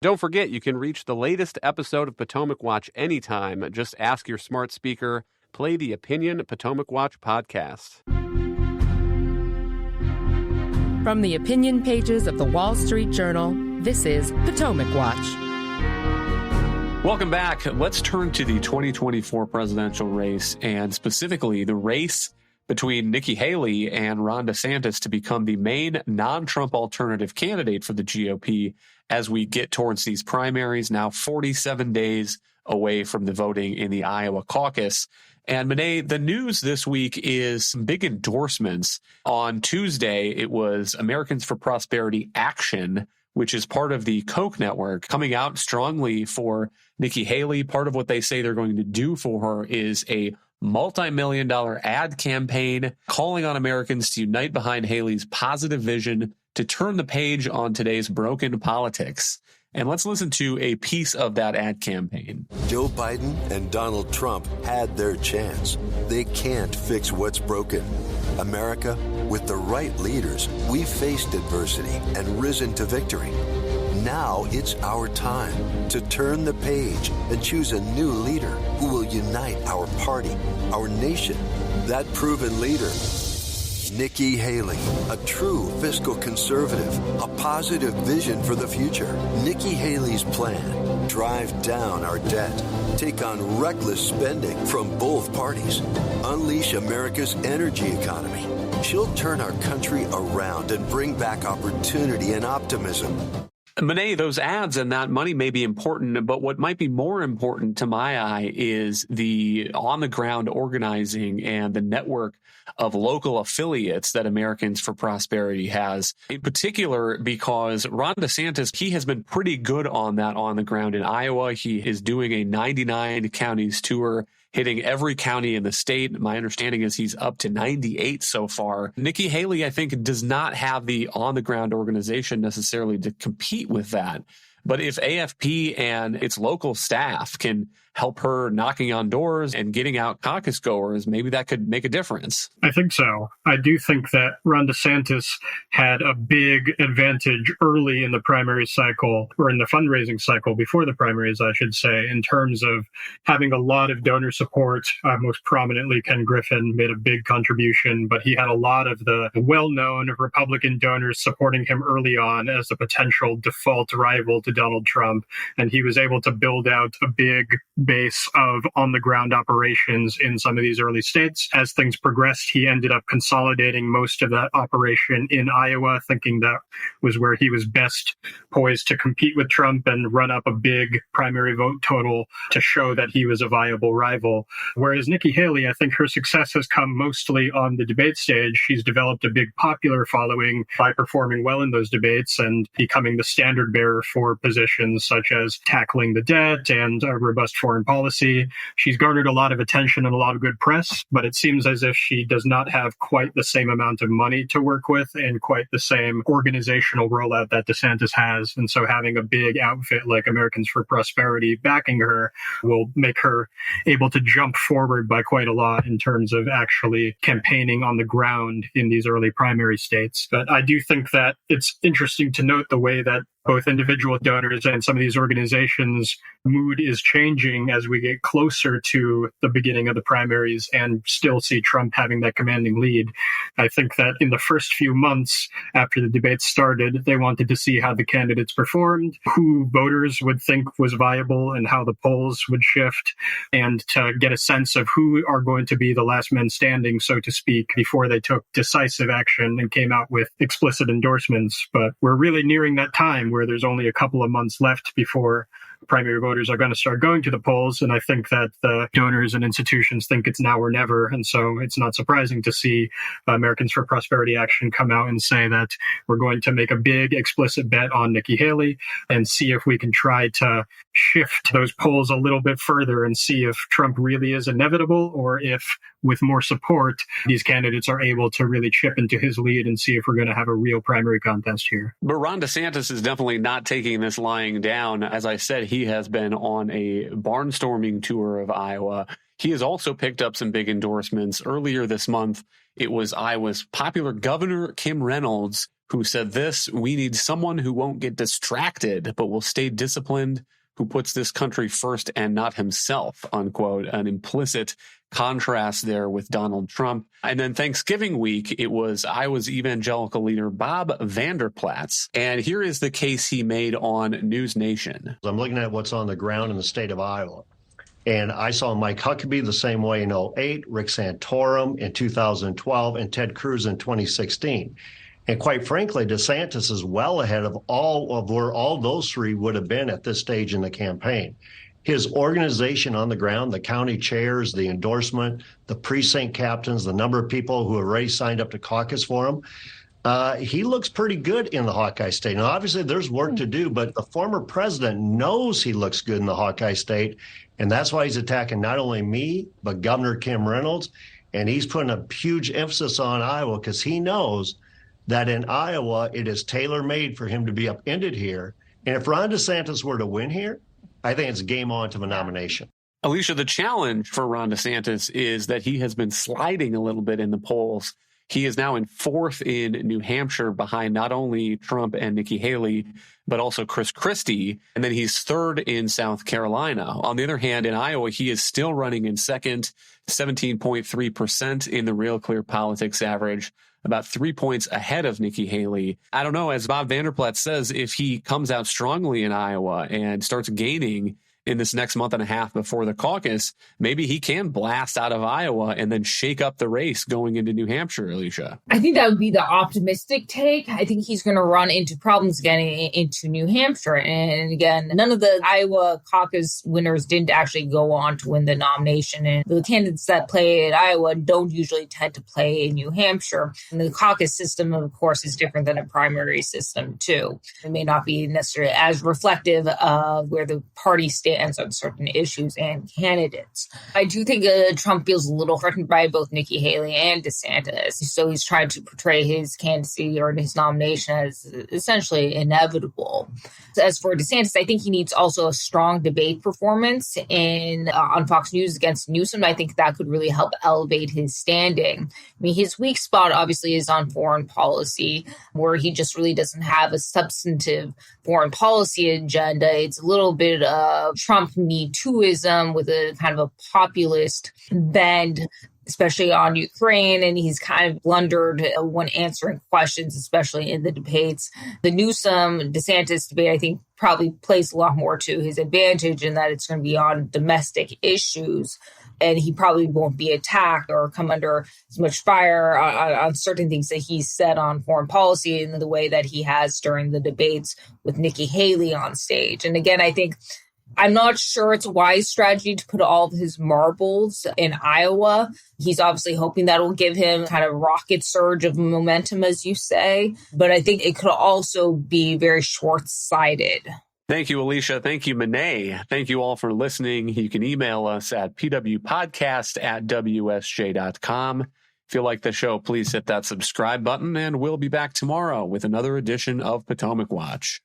Don't forget, you can reach the latest episode of Potomac Watch anytime. Just ask your smart speaker, play the Opinion Potomac Watch podcast. From the opinion pages of the Wall Street Journal, this is Potomac Watch. Welcome back. Let's turn to the 2024 presidential race, and specifically the race between Nikki Haley and Ron DeSantis to become the main non-Trump alternative candidate for the GOP as we get towards these primaries, now 47 days away from the voting in the Iowa caucus. And Monet, the news this week is some big endorsements. On Tuesday, it was Americans for Prosperity Action, which is part of the Koch network, coming out strongly for Nikki Haley. Part of what they say they're going to do for her is a multi-million-dollar ad campaign calling on Americans to unite behind Haley's positive vision to turn the page on today's broken politics. And let's listen to a piece of that ad campaign. Joe Biden and Donald Trump had their chance. They can't fix what's broken. America, with the right leaders, we've faced adversity and risen to victory. Now it's our time to turn the page and choose a new leader who will unite our party, our nation. That proven leader, Nikki Haley, a true fiscal conservative, a positive vision for the future. Nikki Haley's plan: drive down our debt, take on reckless spending from both parties, unleash America's energy economy. She'll turn our country around and bring back opportunity and optimism. Monet, those ads and that money may be important, but what might be more important to my eye is the on-the-ground organizing and the network of local affiliates that Americans for Prosperity has, in particular because Ron DeSantis, he has been pretty good on that on the ground in Iowa. He is doing a 99 counties tour, hitting every county in the state. My understanding is he's up to 98 so far. Nikki Haley, I think, does not have the on-the-ground organization necessarily to compete with that. But if AFP and its local staff can help her knocking on doors and getting out caucus goers, maybe that could make a difference. I think so. I do think that Ron DeSantis had a big advantage early in the primary cycle, or in the fundraising cycle before the primaries, I should say, in terms of having a lot of donor support. Most prominently, Ken Griffin made a big contribution, but he had a lot of the well-known Republican donors supporting him early on as a potential default rival to Donald Trump. And he was able to build out a big base of on-the-ground operations in some of these early states. As things progressed, he ended up consolidating most of that operation in Iowa, thinking that was where he was best poised to compete with Trump and run up a big primary vote total to show that he was a viable rival. Whereas Nikki Haley, I think her success has come mostly on the debate stage. She's developed a big popular following by performing well in those debates and becoming the standard bearer for positions such as tackling the debt and a robust foreign policy. She's garnered a lot of attention and a lot of good press, but it seems as if she does not have quite the same amount of money to work with and quite the same organizational rollout that DeSantis has. And so having a big outfit like Americans for Prosperity backing her will make her able to jump forward by quite a lot in terms of actually campaigning on the ground in these early primary states. But I do think that it's interesting to note the way that both individual donors and some of these organizations' mood is changing as we get closer to the beginning of the primaries and still see Trump having that commanding lead. I think that in the first few months after the debates started, they wanted to see how the candidates performed, who voters would think was viable and how the polls would shift, and to get a sense of who are going to be the last men standing, so to speak, before they took decisive action and came out with explicit endorsements. But we're really nearing that time where there's only a couple of months left before primary voters are going to start going to the polls. And I think that the donors and institutions think it's now or never. And so it's not surprising to see Americans for Prosperity Action come out and say that we're going to make a big explicit bet on Nikki Haley and see if we can try to shift those polls a little bit further and see if Trump really is inevitable, or if with more support, these candidates are able to really chip into his lead and see if we're going to have a real primary contest here. But Ron DeSantis is definitely not taking this lying down. As I said, he has been on a barnstorming tour of Iowa. He has also picked up some big endorsements. Earlier this month, it was Iowa's popular Governor Kim Reynolds who said this: "We need someone who won't get distracted, but will stay disciplined, who puts this country first and not himself," unquote. An implicit contrast there with Donald Trump. And then Thanksgiving week, it was Iowa's evangelical leader, Bob Vanderplatz. And here is the case he made on News Nation. I'm looking at what's on the ground in the state of Iowa. And I saw Mike Huckabee the same way in 2008, Rick Santorum in 2012, and Ted Cruz in 2016. And quite frankly, DeSantis is well ahead of all of where all those three would have been at this stage in the campaign. His organization on the ground, the county chairs, the endorsement, the precinct captains, the number of people who have already signed up to caucus for him, he looks pretty good in the Hawkeye State. Now, obviously, there's work to do, but the former president knows he looks good in the Hawkeye State, and that's why he's attacking not only me, but Governor Kim Reynolds, and he's putting a huge emphasis on Iowa because he knows that in Iowa, it is tailor-made for him to be upended here. And if Ron DeSantis were to win here, I think it's game on to the nomination. Alicia, the challenge for Ron DeSantis is that he has been sliding a little bit in the polls. He is now in fourth in New Hampshire behind not only Trump and Nikki Haley, but also Chris Christie. And then he's third in South Carolina. On the other hand, in Iowa, he is still running in second, 17.3% in the Real Clear Politics average, about 3 points ahead of Nikki Haley. I don't know, as Bob Vanderplatz says, if he comes out strongly in Iowa and starts gaining in this next month and a half before the caucus, maybe he can blast out of Iowa and then shake up the race going into New Hampshire, Alicia. I think that would be the optimistic take. I think he's going to run into problems getting into New Hampshire. And again, none of the Iowa caucus winners didn't actually go on to win the nomination. And the candidates that play in Iowa don't usually tend to play in New Hampshire. And the caucus system, of course, is different than a primary system, too. It may not be necessarily as reflective of where the party stands on certain issues and candidates. I do think Trump feels a little threatened by both Nikki Haley and DeSantis. So he's trying to portray his candidacy or his nomination as essentially inevitable. As for DeSantis, I think he needs also a strong debate performance on Fox News against Newsom. I think that could really help elevate his standing. I mean, his weak spot obviously is on foreign policy, where he just really doesn't have a substantive foreign policy agenda. It's a little bit of Trump Me Tooism with a kind of a populist bend, especially on Ukraine, and he's kind of blundered when answering questions, especially in the debates. The Newsom-DeSantis debate, I think, probably plays a lot more to his advantage in that it's going to be on domestic issues, and he probably won't be attacked or come under as much fire on certain things that he's said on foreign policy in the way that he has during the debates with Nikki Haley on stage. And again, I think I'm not sure it's a wise strategy to put all of his marbles in Iowa. He's obviously hoping that will give him kind of a rocket surge of momentum, as you say. But I think it could also be very short-sighted. Thank you, Alicia. Thank you, Monet. Thank you all for listening. You can email us at pwpodcast@wsj.com. If you like the show, please hit that subscribe button, and we'll be back tomorrow with another edition of Potomac Watch.